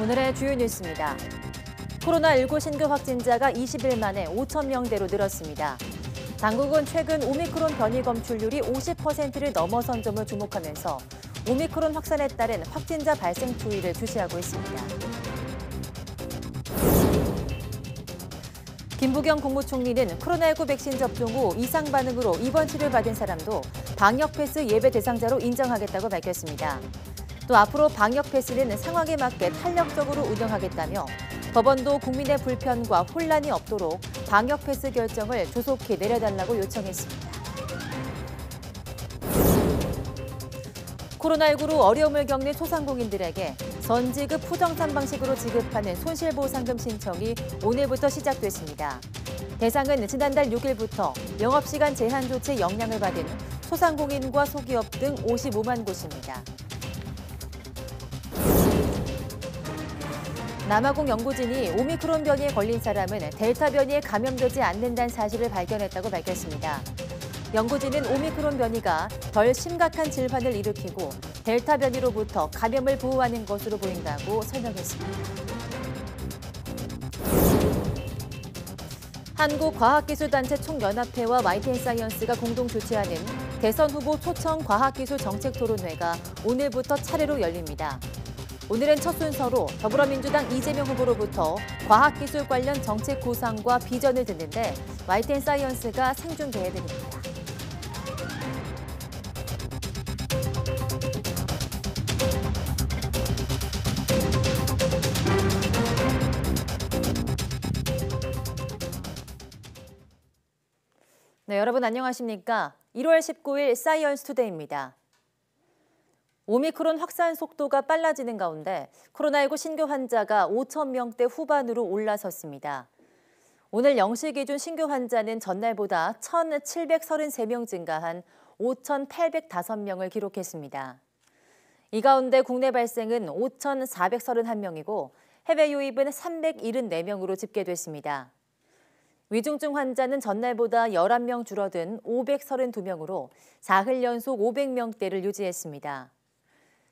오늘의 주요 뉴스입니다. 코로나19 신규 확진자가 20일 만에 5천 명대로 늘었습니다. 당국은 최근 오미크론 변이 검출률이 50%를 넘어선 점을 주목하면서 오미크론 확산에 따른 확진자 발생 추이를 주시하고 있습니다. 김부겸 국무총리는 코로나19 백신 접종 후 이상 반응으로 입원 치료를 받은 사람도 방역 패스 예외 대상자로 인정하겠다고 밝혔습니다. 또 앞으로 방역 패스는 상황에 맞게 탄력적으로 운영하겠다며 법원도 국민의 불편과 혼란이 없도록 방역 패스 결정을 조속히 내려달라고 요청했습니다. 코로나19로 어려움을 겪는 소상공인들에게 전지급 후정산 방식으로 지급하는 손실보상금 신청이 오늘부터 시작됐습니다. 대상은 지난달 6일부터 영업시간 제한 조치 영향을 받은 소상공인과 소기업 등 55만 곳입니다. 남아공 연구진이 오미크론 변이에 걸린 사람은 델타 변이에 감염되지 않는다는 사실을 발견했다고 밝혔습니다. 연구진은 오미크론 변이가 덜 심각한 질환을 일으키고 델타 변이로부터 감염을 보호하는 것으로 보인다고 설명했습니다. 한국과학기술단체 총연합회와 YTN사이언스가 공동 주최하는 대선 후보 초청 과학기술 정책 토론회가 오늘부터 차례로 열립니다. 오늘은 첫 순서로 더불어민주당 이재명 후보로부터 과학기술 관련 정책 구상과 비전을 듣는데 YTN사이언스가 생중계해드립니다. 네, 여러분 안녕하십니까? 1월 19일 사이언스 투데이입니다. 오미크론 확산 속도가 빨라지는 가운데 코로나19 신규 환자가 5천 명대 후반으로 올라섰습니다. 오늘 0시 기준 신규 환자는 전날보다 1,733명 증가한 5,805명을 기록했습니다. 이 가운데 국내 발생은 5,431명이고 해외 유입은 374명으로 집계됐습니다. 위중증 환자는 전날보다 11명 줄어든 532명으로 사흘 연속 500명대를 유지했습니다.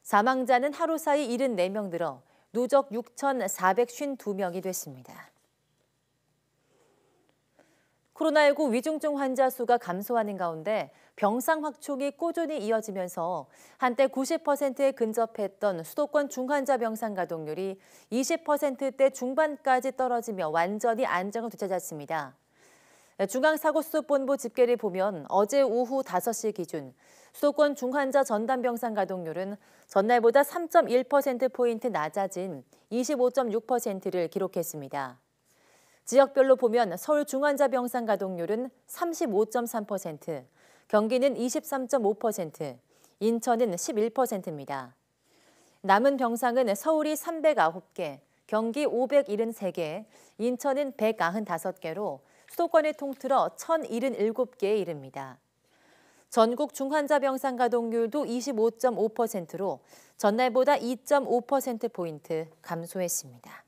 사망자는 하루 사이 74명 늘어 누적 6,452명이 됐습니다. 코로나19 위중증 환자 수가 감소하는 가운데 병상 확충이 꾸준히 이어지면서 한때 90%에 근접했던 수도권 중환자 병상 가동률이 20%대 중반까지 떨어지며 완전히 안정을 되찾았습니다. 중앙사고수습본부 집계를 보면 어제 오후 5시 기준 수도권 중환자 전담 병상 가동률은 전날보다 3.1%포인트 낮아진 25.6%를 기록했습니다. 지역별로 보면 서울 중환자 병상 가동률은 35.3%, 경기는 23.5%, 인천은 11%입니다. 남은 병상은 서울이 309개, 경기 573개, 인천은 195개로 수도권을 통틀어 1,077개에 이릅니다. 전국 중환자 병상 가동률도 25.5%로 전날보다 2.5%포인트 감소했습니다.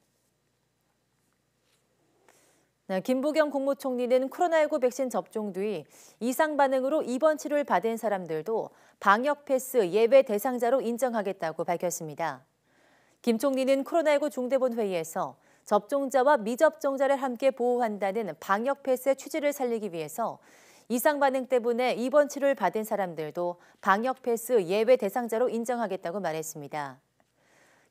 김부겸 국무총리는 코로나19 백신 접종 뒤 이상 반응으로 입원 치료를 받은 사람들도 방역 패스 예외 대상자로 인정하겠다고 밝혔습니다. 김 총리는 코로나19 중대본 회의에서 접종자와 미접종자를 함께 보호한다는 방역 패스의 취지를 살리기 위해서 이상 반응 때문에 입원 치료를 받은 사람들도 방역 패스 예외 대상자로 인정하겠다고 말했습니다.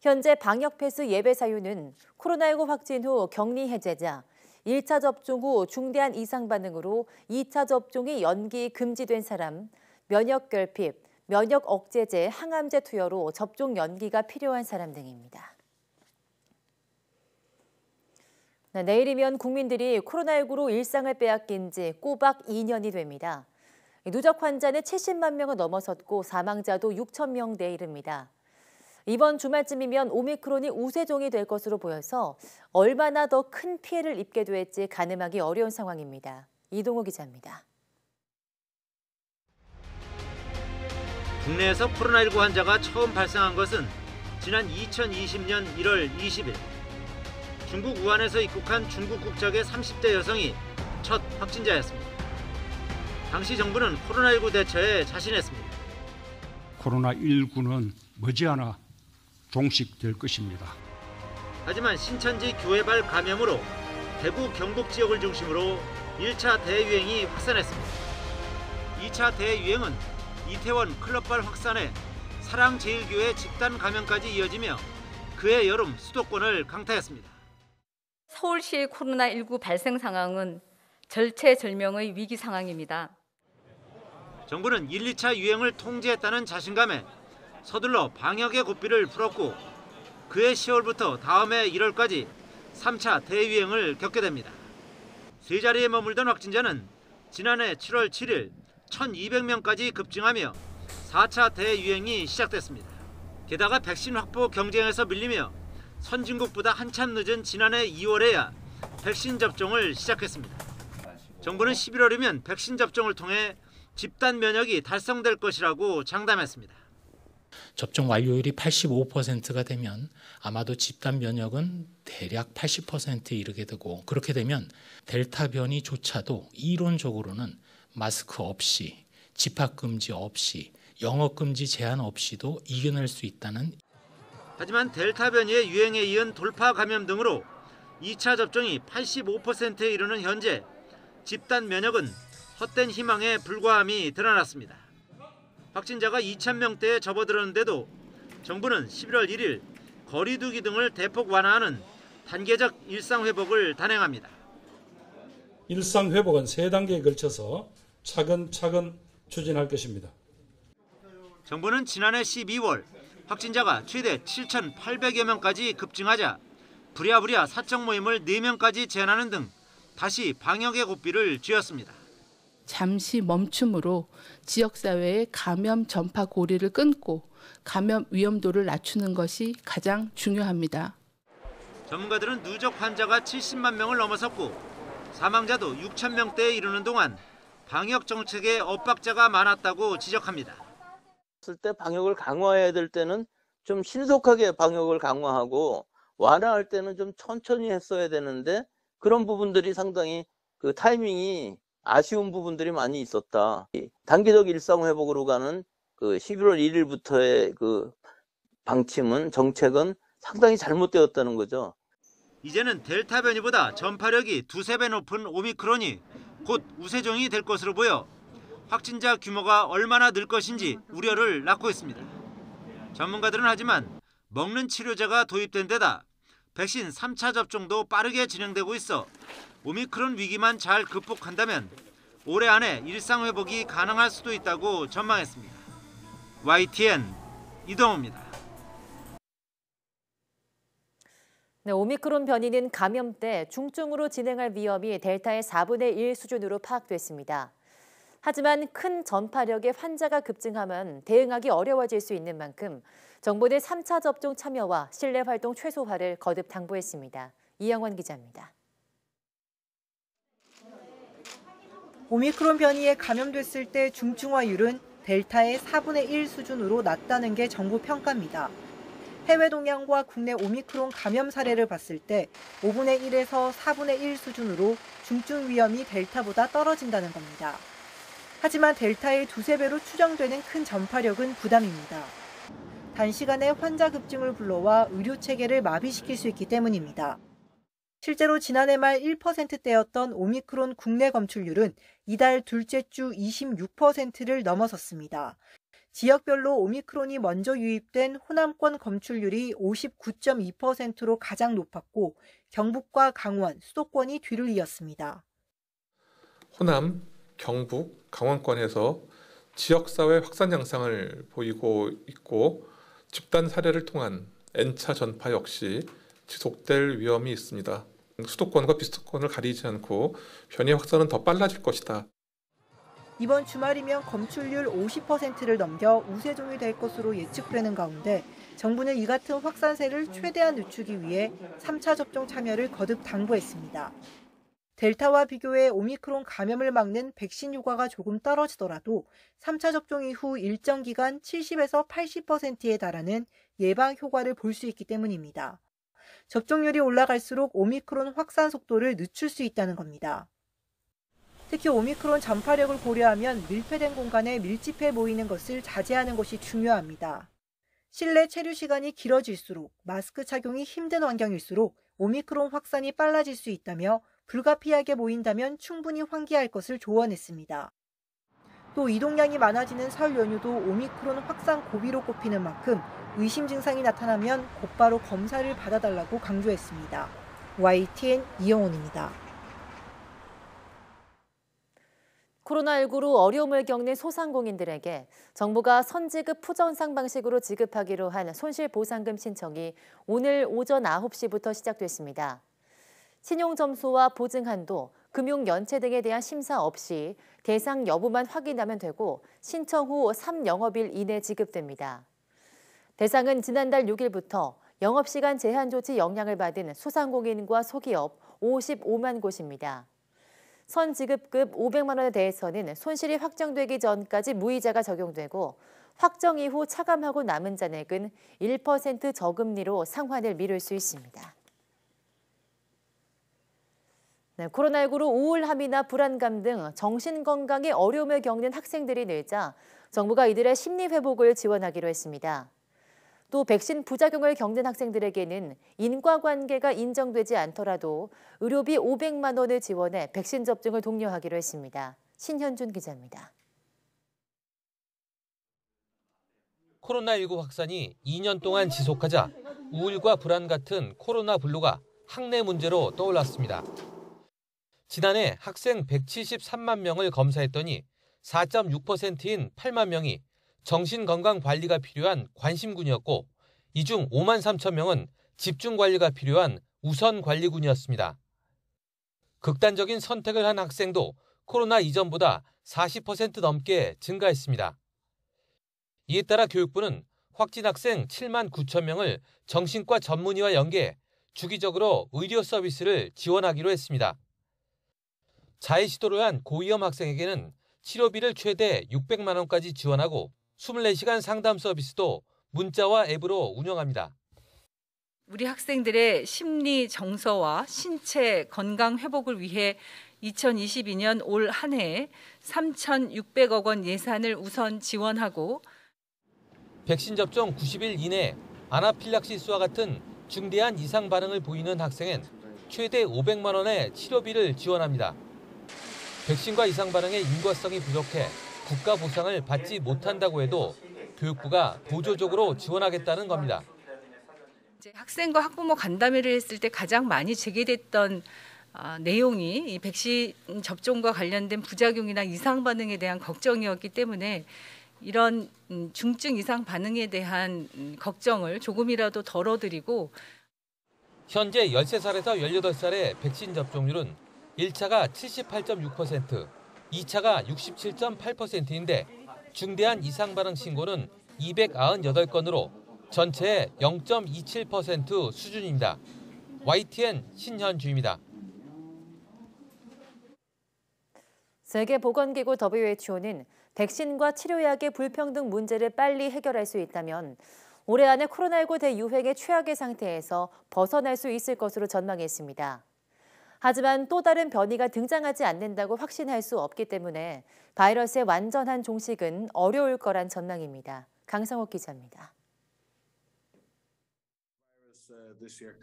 현재 방역 패스 예외 사유는 코로나19 확진 후 격리 해제자, 1차 접종 후 중대한 이상 반응으로 2차 접종이 연기 금지된 사람, 면역 결핍, 면역 억제제, 항암제 투여로 접종 연기가 필요한 사람 등입니다. 내일이면 국민들이 코로나19로 일상을 빼앗긴 지 꼬박 2년이 됩니다. 누적 환자는 70만 명을 넘어섰고 사망자도 6천 명대에 이릅니다. 이번 주말쯤이면 오미크론이 우세종이 될 것으로 보여서 얼마나 더 큰 피해를 입게 될지 가늠하기 어려운 상황입니다. 이동호 기자입니다. 국내에서 코로나19 환자가 처음 발생한 것은 지난 2020년 1월 20일. 중국 우한에서 입국한 중국 국적의 30대 여성이 첫 확진자였습니다. 당시 정부는 코로나19 대처에 자신했습니다. 코로나19는 머지않아 종식될 것입니다. 하지만 신천지 교회발 감염으로 대구 경북 지역을 중심으로 1차 대유행이 확산했습니다. 2차 대유행은 이태원 클럽발 확산에 사랑제일교회 집단 감염까지 이어지며 그해 여름 수도권을 강타했습니다. 서울시의 코로나19 발생 상황은 절체절명의 위기 상황입니다. 정부는 1, 2차 유행을 통제했다는 자신감에 서둘러 방역의 고삐를 풀었고 그해 10월부터 다음해 1월까지 3차 대유행을 겪게 됩니다. 세 자리에 머물던 확진자는 지난해 7월 7일 1,200명까지 급증하며 4차 대유행이 시작됐습니다. 게다가 백신 확보 경쟁에서 밀리며 선진국보다 한참 늦은 지난해 2월에야 백신 접종을 시작했습니다. 정부는 11월이면 백신 접종을 통해 집단 면역이 달성될 것이라고 장담했습니다. 접종 완료율이 85%가 되면 아마도 집단 면역은 대략 80%에 이르게 되고, 그렇게 되면 델타 변이조차도 이론적으로는 마스크 없이, 집합금지 없이, 영업금지 제한 없이도 이겨낼 수 있다는. 하지만 델타 변이의 유행에 이은 돌파 감염 등으로 2차 접종이 85%에 이르는 현재 집단 면역은 헛된 희망에 불과함이 드러났습니다. 확진자가 2,000명대에 접어들었는데도 정부는 11월 1일 거리두기 등을 대폭 완화하는 단계적 일상회복을 단행합니다. 일상회복은 3단계에 걸쳐서 차근차근 추진할 것입니다. 정부는 지난해 12월 확진자가 최대 7,800여 명까지 급증하자 부랴부랴 사적 모임을 4명까지 제한하는 등 다시 방역의 고삐를 쥐었습니다. 잠시 멈춤으로 지역사회의 감염 전파 고리를 끊고 감염 위험도를 낮추는 것이 가장 중요합니다. 전문가들은 누적 환자가 70만 명을 넘어섰고 사망자도 6천 명대에 이르는 동안 방역 정책에 엇박자가 많았다고 지적합니다. 쓸 때 방역을 강화해야 될 때는 좀 신속하게 방역을 강화하고 완화할 때는 좀 천천히 했어야 되는데 그런 부분들이 상당히 그 타이밍이 아쉬운 부분들이 많이 있었다. 단계적 일상회복으로 가는 그 11월 1일부터의 그 방침은 정책은 상당히 잘못되었다는 거죠. 이제는 델타 변이보다 전파력이 2~3배 높은 오미크론이 곧 우세종이 될 것으로 보여 확진자 규모가 얼마나 늘 것인지 우려를 낳고 있습니다. 전문가들은 하지만 먹는 치료제가 도입된 데다 백신 3차 접종도 빠르게 진행되고 있어 오미크론 위기만 잘 극복한다면 올해 안에 일상회복이 가능할 수도 있다고 전망했습니다. YTN 이동호입니다. 네, 오미크론 변이는 감염 때 중증으로 진행할 위험이 델타의 4분의 1 수준으로 파악됐습니다. 하지만 큰 전파력의 환자가 급증하면 대응하기 어려워질 수 있는 만큼 정부는 3차 접종 참여와 실내 활동 최소화를 거듭 당부했습니다. 이영원 기자입니다. 오미크론 변이에 감염됐을 때 중증화율은 델타의 4분의 1 수준으로 낮다는 게 정부 평가입니다. 해외 동향과 국내 오미크론 감염 사례를 봤을 때 5분의 1에서 4분의 1 수준으로 중증 위험이 델타보다 떨어진다는 겁니다. 하지만 델타의 2~3배로 추정되는 큰 전파력은 부담입니다. 단시간에 환자 급증을 불러와 의료 체계를 마비시킬 수 있기 때문입니다. 실제로 지난해 말 1%대였던 오미크론 국내 검출률은 이달 둘째 주 26%를 넘어섰습니다. 지역별로 오미크론이 먼저 유입된 호남권 검출률이 59.2%로 가장 높았고 경북과 강원, 수도권이 뒤를 이었습니다. 호남, 경북, 강원권에서 지역사회 확산 양상을 보이고 있고 집단 사례를 통한 N차 전파 역시 지속될 위험이 있습니다. 수도권과 비수도권을 가리지 않고 변이 확산은 더 빨라질 것이다. 이번 주말이면 검출률 50%를 넘겨 우세종이 될 것으로 예측되는 가운데 정부는 이 같은 확산세를 최대한 늦추기 위해 3차 접종 참여를 거듭 당부했습니다. 델타와 비교해 오미크론 감염을 막는 백신 효과가 조금 떨어지더라도 3차 접종 이후 일정 기간 70에서 80%에 달하는 예방 효과를 볼 수 있기 때문입니다. 접종률이 올라갈수록 오미크론 확산 속도를 늦출 수 있다는 겁니다. 특히 오미크론 전파력을 고려하면 밀폐된 공간에 밀집해 모이는 것을 자제하는 것이 중요합니다. 실내 체류 시간이 길어질수록 마스크 착용이 힘든 환경일수록 오미크론 확산이 빨라질 수 있다며 불가피하게 모인다면 충분히 환기할 것을 조언했습니다. 또 이동량이 많아지는 설 연휴도 오미크론 확산 고비로 꼽히는 만큼 의심 증상이 나타나면 곧바로 검사를 받아달라고 강조했습니다. YTN 이영훈입니다. 코로나19로 어려움을 겪는 소상공인들에게 정부가 선지급 푸전상 방식으로 지급하기로 한 손실보상금 신청이 오늘 오전 9시부터 시작됐습니다. 신용점수와 보증한도, 금융연체 등에 대한 심사 없이 대상 여부만 확인하면 되고 신청 후 3영업일 이내 지급됩니다. 대상은 지난달 6일부터 영업시간 제한 조치 영향을 받은 소상공인과 소기업 55만 곳입니다. 선지급급 500만 원에 대해서는 손실이 확정되기 전까지 무이자가 적용되고 확정 이후 차감하고 남은 잔액은 1% 저금리로 상환을 미룰 수 있습니다. 네, 코로나19로 우울함이나 불안감 등 정신건강에 어려움을 겪는 학생들이 늘자 정부가 이들의 심리회복을 지원하기로 했습니다. 또 백신 부작용을 겪는 학생들에게는 인과관계가 인정되지 않더라도 의료비 500만 원을 지원해 백신 접종을 독려하기로 했습니다. 신현준 기자입니다. 코로나19 확산이 2년 동안 지속하자 우울과 불안 같은 코로나 블루가 학내 문제로 떠올랐습니다. 지난해 학생 173만 명을 검사했더니 4.6%인 8만 명이 정신건강관리가 필요한 관심군이었고 이 중 5만 3천 명은 집중관리가 필요한 우선관리군이었습니다. 극단적인 선택을 한 학생도 코로나 이전보다 40% 넘게 증가했습니다. 이에 따라 교육부는 확진 학생 7만 9천 명을 정신과 전문의와 연계해 주기적으로 의료 서비스를 지원하기로 했습니다. 자해 시도를 한 고위험 학생에게는 치료비를 최대 600만 원까지 지원하고 24시간 상담 서비스도 문자와 앱으로 운영합니다. 우리 학생들의 심리 정서와 신체 건강 회복을 위해 2022년 올 한 해에 3,600억 원 예산을 우선 지원하고 백신 접종 90일 이내 아나필락시스와 같은 중대한 이상 반응을 보이는 학생엔 최대 500만 원의 치료비를 지원합니다. 백신과 이상 반응의 인과성이 부족해 국가 보상을 받지 못한다고 해도 교육부가 보조적으로 지원하겠다는 겁니다. 이제 학생과 학부모 간담회를 했을 때 가장 많이 제기됐던 내용이 이 백신 접종과 관련된 부작용이나 이상 반응에 대한 걱정이었기 때문에 이런 중증 이상 반응에 대한 걱정을 조금이라도 덜어드리고 현재 13살에서 18살의 백신 접종률은 1차가 78.6%, 2차가 67.8%인데 중대한 이상 반응 신고는 298건으로 전체의 0.27% 수준입니다. YTN 신현주입니다. 세계보건기구 WHO는 백신과 치료약의 불평등 문제를 빨리 해결할 수 있다면 올해 안에 코로나19 대유행의 최악의 상태에서 벗어날 수 있을 것으로 전망했습니다. 하지만 또 다른 변이가 등장하지 않는다고 확신할 수 없기 때문에 바이러스의 완전한 종식은 어려울 거란 전망입니다. 강성옥 기자입니다.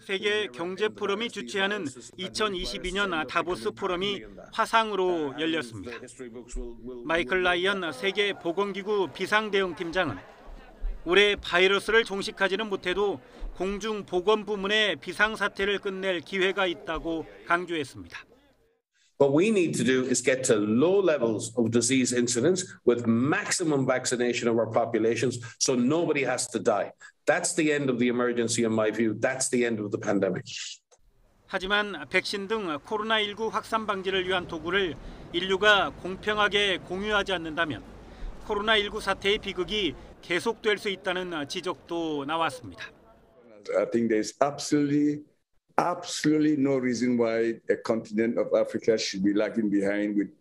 세계 경제 포럼이 주최하는 2022년 다보스 포럼이 화상으로 열렸습니다. 마이클 라이언 세계 보건기구 비상대응팀장은 올해 바이러스를 종식하지는 못해도 공중 보건 부문의 비상사태를 끝낼 기회가 있다고 강조했습니다. What we need to do is get to low levels of disease incidence with maximum vaccination of our populations so nobody has to die. That's the end of the emergency in my view. That's the end of the pandemic. 하지만 백신 등 코로나19 확산 방지를 위한 도구를 인류가 공평하게 공유하지 않는다면 코로나19 사태의 비극이 계속될 수 있다는 지적도 나왔습니다. I think there's absolutely no reason why a continent of Africa should be lagging behind with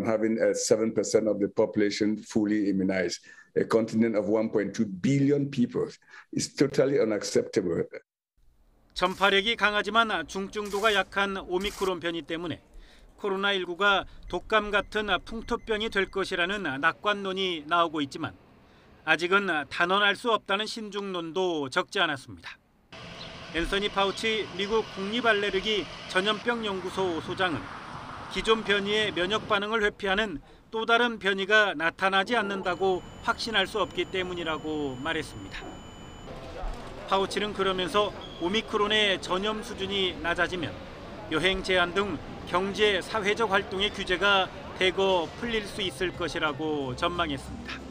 having 7% of the population fully immunized. A continent of 1.2 billion people is totally unacceptable. 전파력이 강하지만 중증도가 약한 오미크론 변이 때문에 코로나19가 독감 같은 풍토병이 될 것이라는 낙관론이 나오고 있지만 아직은 단언할 수 없다는 신중론도 적지 않았습니다. 앤서니 파우치 미국 국립알레르기 전염병 연구소 소장은 기존 변이의 면역 반응을 회피하는 또 다른 변이가 나타나지 않는다고 확신할 수 없기 때문이라고 말했습니다. 파우치는 그러면서 오미크론의 전염 수준이 낮아지면 여행 제한 등 경제, 사회적 활동의 규제가 대거 풀릴 수 있을 것이라고 전망했습니다.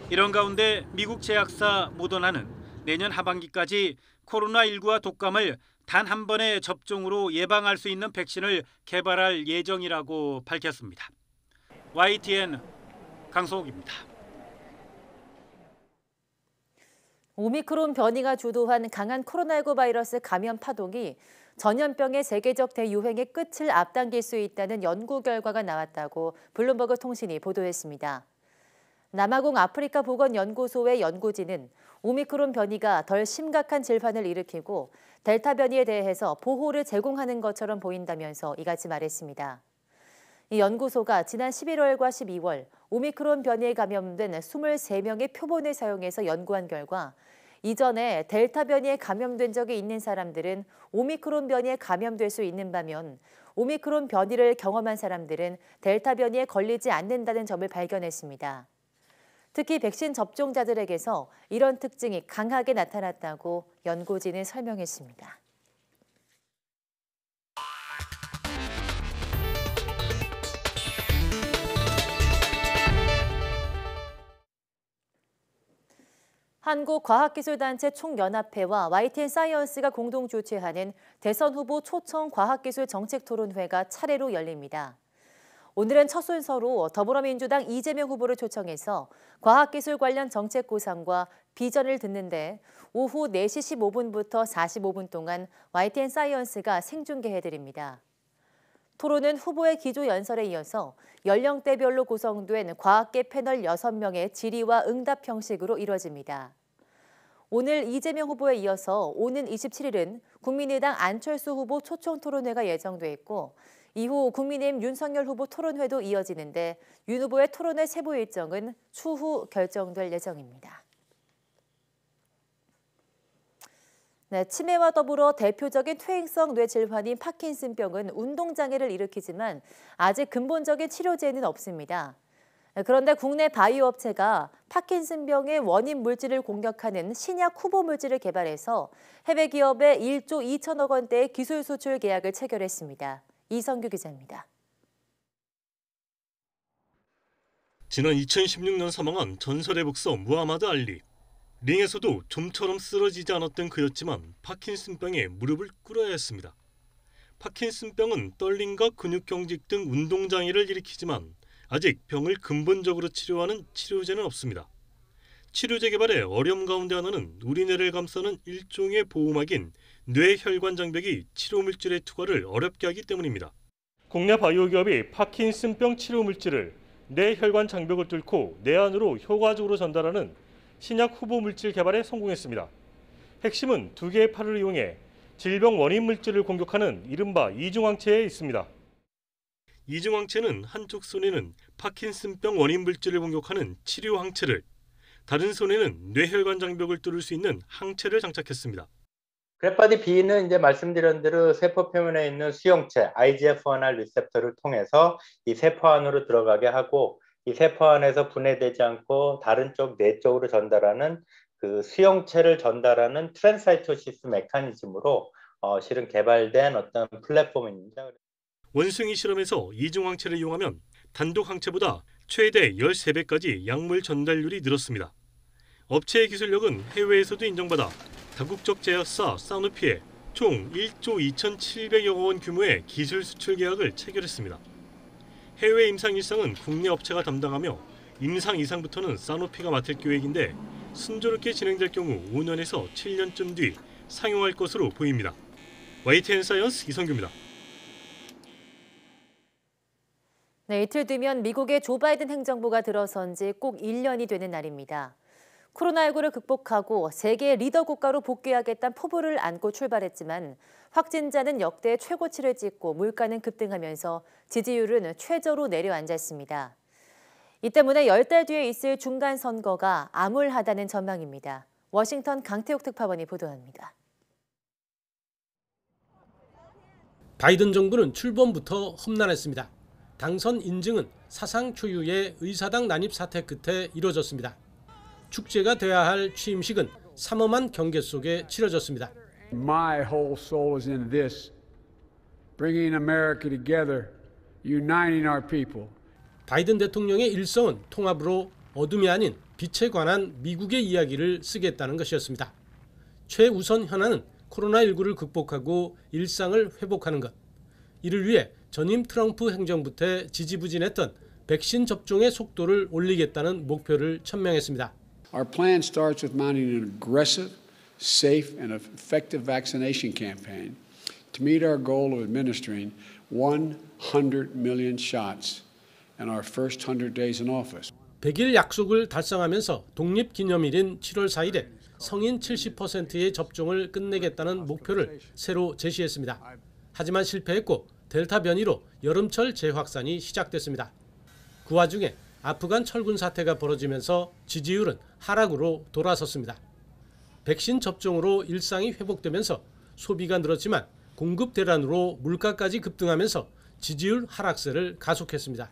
이런 가운데 미국 제약사 모더나는 내년 하반기까지 코로나19와 독감을 단 한 번의 접종으로 예방할 수 있는 백신을 개발할 예정이라고 밝혔습니다. YTN 강성욱입니다. 오미크론 변이가 주도한 강한 코로나19 바이러스 감염 파동이 전염병의 세계적 대유행의 끝을 앞당길 수 있다는 연구 결과가 나왔다고 블룸버그 통신이 보도했습니다. 남아공 아프리카 보건연구소의 연구진은 오미크론 변이가 덜 심각한 질환을 일으키고 델타 변이에 대해서 보호를 제공하는 것처럼 보인다면서 이같이 말했습니다. 이 연구소가 지난 11월과 12월 오미크론 변이에 감염된 23명의 표본을 사용해서 연구한 결과 이전에 델타 변이에 감염된 적이 있는 사람들은 오미크론 변이에 감염될 수 있는 반면 오미크론 변이를 경험한 사람들은 델타 변이에 걸리지 않는다는 점을 발견했습니다. 특히 백신 접종자들에게서 이런 특징이 강하게 나타났다고 연구진은 설명했습니다. 한국과학기술단체 총연합회와 YTN 사이언스가 공동 주최하는 대선 후보 초청 과학기술 정책토론회가 차례로 열립니다. 오늘은 첫 순서로 더불어민주당 이재명 후보를 초청해서 과학기술 관련 정책 구상과 비전을 듣는데 오후 4시 15분부터 45분 동안 YTN 사이언스가 생중계해드립니다. 토론은 후보의 기조 연설에 이어서 연령대별로 구성된 과학계 패널 6명의 질의와 응답 형식으로 이뤄집니다. 오늘 이재명 후보에 이어서 오는 27일은 국민의당 안철수 후보 초청 토론회가 예정돼 있고 이후 국민의힘 윤석열 후보 토론회도 이어지는데 윤 후보의 토론회 세부 일정은 추후 결정될 예정입니다. 네, 치매와 더불어 대표적인 퇴행성 뇌 질환인 파킨슨병은 운동장애를 일으키지만 아직 근본적인 치료제는 없습니다. 그런데 국내 바이오 업체가 파킨슨병의 원인 물질을 공격하는 신약 후보 물질을 개발해서 해외 기업에 1조 2천억 원대의 기술 수출 계약을 체결했습니다. 이성규 기자입니다. 지난 2016년 사망한 전설의 복서 무하마드 알리. 링에서도 좀처럼 쓰러지지 않았던 그였지만 파킨슨병에 무릎을 꿇어야 했습니다. 파킨슨병은 떨림과 근육경직 등 운동장애를 일으키지만 아직 병을 근본적으로 치료하는 치료제는 없습니다. 치료제 개발의 어려움 가운데 하나는 우리뇌를 감싸는 일종의 보호막인 뇌혈관 장벽이 치료 물질의 투과를 어렵게 하기 때문입니다. 국내 바이오 기업이 파킨슨병 치료 물질을 뇌혈관 장벽을 뚫고 뇌 안으로 효과적으로 전달하는 신약 후보 물질 개발에 성공했습니다. 핵심은 두 개의 팔을 이용해 질병 원인 물질을 공격하는 이른바 이중항체에 있습니다. 이중항체는 한쪽 손에는 파킨슨병 원인 물질을 공격하는 치료 항체를, 다른 손에는 뇌혈관 장벽을 뚫을 수 있는 항체를 장착했습니다. 그래파디 B는 이제 말씀드린 대로 세포 표면에 있는 수용체 IGF-1R 리셉터를 통해서 이 세포 안으로 들어가게 하고 이 세포 안에서 분해되지 않고 다른 쪽 뇌 쪽으로 전달하는 그 수용체를 전달하는 트랜사이토시스 메커니즘으로 실은 개발된 어떤 플랫폼입니다. 원숭이 실험에서 이중항체를 이용하면 단독 항체보다 최대 13배까지 약물 전달률이 늘었습니다. 업체의 기술력은 해외에서도 인정받아 다국적 제약사 사누피에 총 1조 2,700여 원 규모의 기술 수출 계약을 체결했습니다. 해외 임상 1상은 국내 업체가 담당하며 임상 2상부터는 사누피가 맡을 계획인데 순조롭게 진행될 경우 5년에서 7년쯤 뒤 상용할 것으로 보입니다. YTN 사이언스 이성규입니다. 네, 이틀 뒤면 미국의 조 바이든 행정부가 들어선 지 꼭 1년이 되는 날입니다. 코로나19를 극복하고 세계 리더 국가로 복귀하겠다는 포부를 안고 출발했지만 확진자는 역대 최고치를 찍고 물가는 급등하면서 지지율은 최저로 내려앉았습니다. 이 때문에 10달 뒤에 있을 중간 선거가 암울하다는 전망입니다. 워싱턴 강태욱 특파원이 보도합니다. 바이든 정부는 출범부터 험난했습니다. 당선 인증은 사상 초유의 의사당 난입 사태 끝에 이뤄졌습니다. 축제가 돼야 할 취임식은 삼엄한 경계 속에 치러졌습니다. My whole soul is in this, bringing America together, uniting our people. 바이든 대통령의 일성은 통합으로 어둠이 아닌 빛에 관한 미국의 이야기를 쓰겠다는 것이었습니다. 최우선 현안은 코로나19를 극복하고 일상을 회복하는 것. 이를 위해 전임 트럼프 행정부 때 지지부진했던 백신 접종의 속도를 올리겠다는 목표를 천명했습니다. Our plan starts with mounting an aggressive, safe, and effective vaccination campaign to meet our goal of administering 100 million shots in our first 100 days in office. 100일 약속을 달성하면서 독립기념일인 7월 4일에 성인 70%의 접종을 끝내겠다는 목표를 새로 제시했습니다. 하지만 실패했고 델타 변이로 여름철 재확산이 시작됐습니다. 그 와중에 아프간 철군 사태가 벌어지면서 지지율은 하락으로 돌아섰습니다. 백신 접종으로 일상이 회복되면서 소비가 늘었지만 공급 대란으로 물가까지 급등하면서 지지율 하락세를 가속했습니다.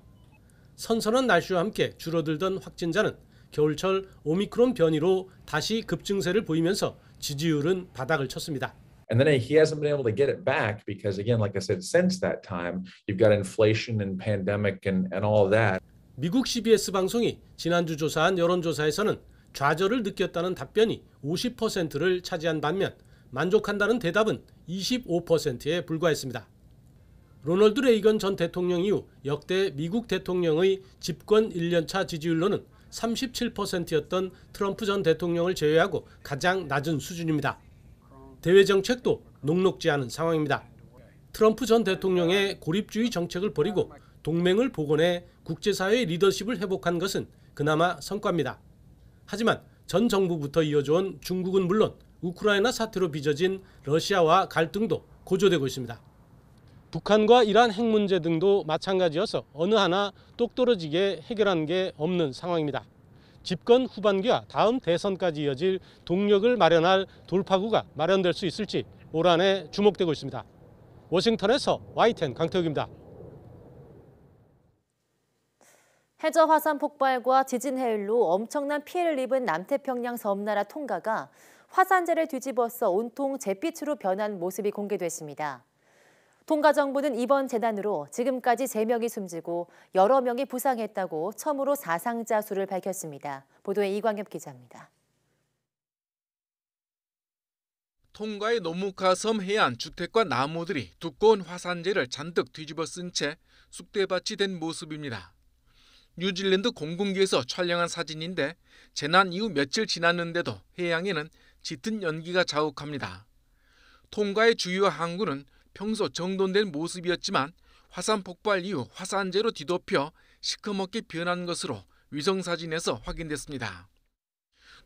선선한 날씨와 함께 줄어들던 확진자는 겨울철 오미크론 변이로 다시 급증세를 보이면서 지지율은 바닥을 쳤습니다. And then he hasn't been able to get it back because, again, like I said, since that time, you've got inflation and pandemic and all of that. 미국 CBS 방송이 지난주 조사한 여론조사에서는 좌절을 느꼈다는 답변이 50%를 차지한 반면 만족한다는 대답은 25%에 불과했습니다. 로널드 레이건 전 대통령 이후 역대 미국 대통령의 집권 1년차 지지율로는 37%였던 트럼프 전 대통령을 제외하고 가장 낮은 수준입니다. 대외 정책도 녹록지 않은 상황입니다. 트럼프 전 대통령의 고립주의 정책을 버리고 동맹을 복원해 국제사회의 리더십을 회복한 것은 그나마 성과입니다. 하지만 전 정부부터 이어져온 중국은 물론 우크라이나 사태로 빚어진 러시아와 갈등도 고조되고 있습니다. 북한과 이란 핵 문제 등도 마찬가지여서 어느 하나 똑떨어지게 해결한 게 없는 상황입니다. 집권 후반기와 다음 대선까지 이어질 동력을 마련할 돌파구가 마련될 수 있을지 올 한해 주목되고 있습니다. 워싱턴에서 YTN 강태욱입니다. 해저 화산 폭발과 지진 해일로 엄청난 피해를 입은 남태평양 섬나라 통가가 화산재를 뒤집어서 온통 잿빛으로 변한 모습이 공개됐습니다. 통가 정부는 이번 재난으로 지금까지 3명이 숨지고 여러 명이 부상했다고 처음으로 사상자 수를 밝혔습니다. 보도에 이광엽 기자입니다. 통가의 노무카 섬 해안 주택과 나무들이 두꺼운 화산재를 잔뜩 뒤집어 쓴 채 쑥대밭이 된 모습입니다. 뉴질랜드 공군기에서 촬영한 사진인데 재난 이후 며칠 지났는데도 해양에는 짙은 연기가 자욱합니다. 통가의 주요 항구는 평소 정돈된 모습이었지만 화산 폭발 이후 화산재로 뒤덮여 시커멓게 변한 것으로 위성사진에서 확인됐습니다.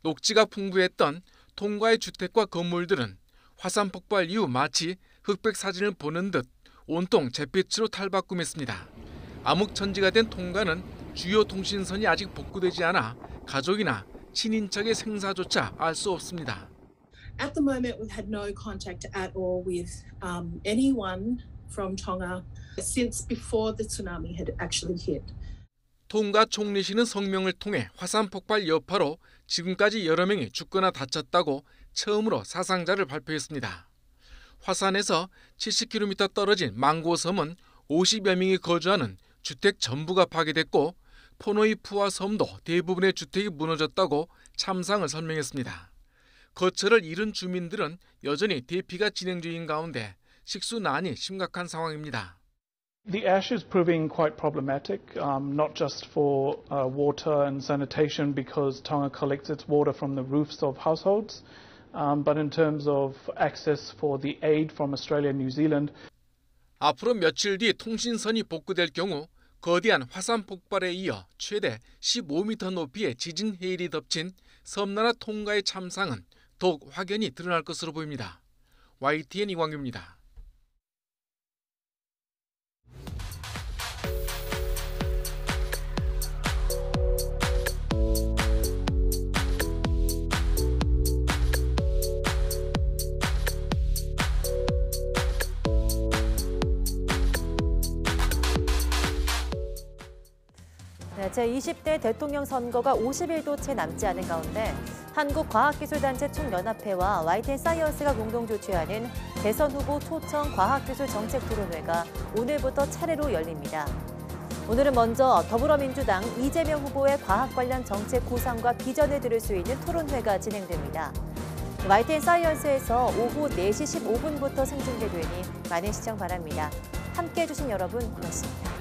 녹지가 풍부했던 통가의 주택과 건물들은 화산 폭발 이후 마치 흑백 사진을 보는 듯 온통 잿빛으로 탈바꿈했습니다. 암흑천지가 된 통가는 주요 통신선이 아직 복구되지 않아 가족이나 친인척의 생사조차 알 수 없습니다. At the moment, we've had no contact at all with anyone from Tonga since before the tsunami had actually hit. 통가 총리실은 성명을 통해 화산 폭발 여파로 지금까지 여러 명이 죽거나 다쳤다고 처음으로 사상자를 발표했습니다. 화산에서 70km 떨어진 망고섬은 50여 명이 거주하는 주택 전부가 파괴됐고 포노이푸아 섬도 대부분의 주택이 무너졌다고 참상을 설명했습니다. 거처를 잃은 주민들은 여전히 대피가 진행 중인 가운데 식수난이 심각한 상황입니다. The ash is proving quite problematic, not just for water and sanitation because Tonga collects its water from the roofs of households, but in terms of access for the aid from Australia and New Zealand. 앞으로 며칠 뒤 통신선이 복구될 경우 거대한 화산 폭발에 이어 최대 15m 높이의 지진 해일이 덮친 섬나라 통가의 참상은 더욱 확연히 드러날 것으로 보입니다. YTN 이광규입니다. 제20대 대통령 선거가 50일도 채 남지 않은 가운데 한국과학기술단체 총연합회와 YTN사이언스가 공동 주최하는 대선 후보 초청 과학기술 정책 토론회가 오늘부터 차례로 열립니다. 오늘은 먼저 더불어민주당 이재명 후보의 과학 관련 정책 구상과 비전을 들을 수 있는 토론회가 진행됩니다. YTN사이언스에서 오후 4시 15분부터 생중계되니 많은 시청 바랍니다. 함께해 주신 여러분 고맙습니다.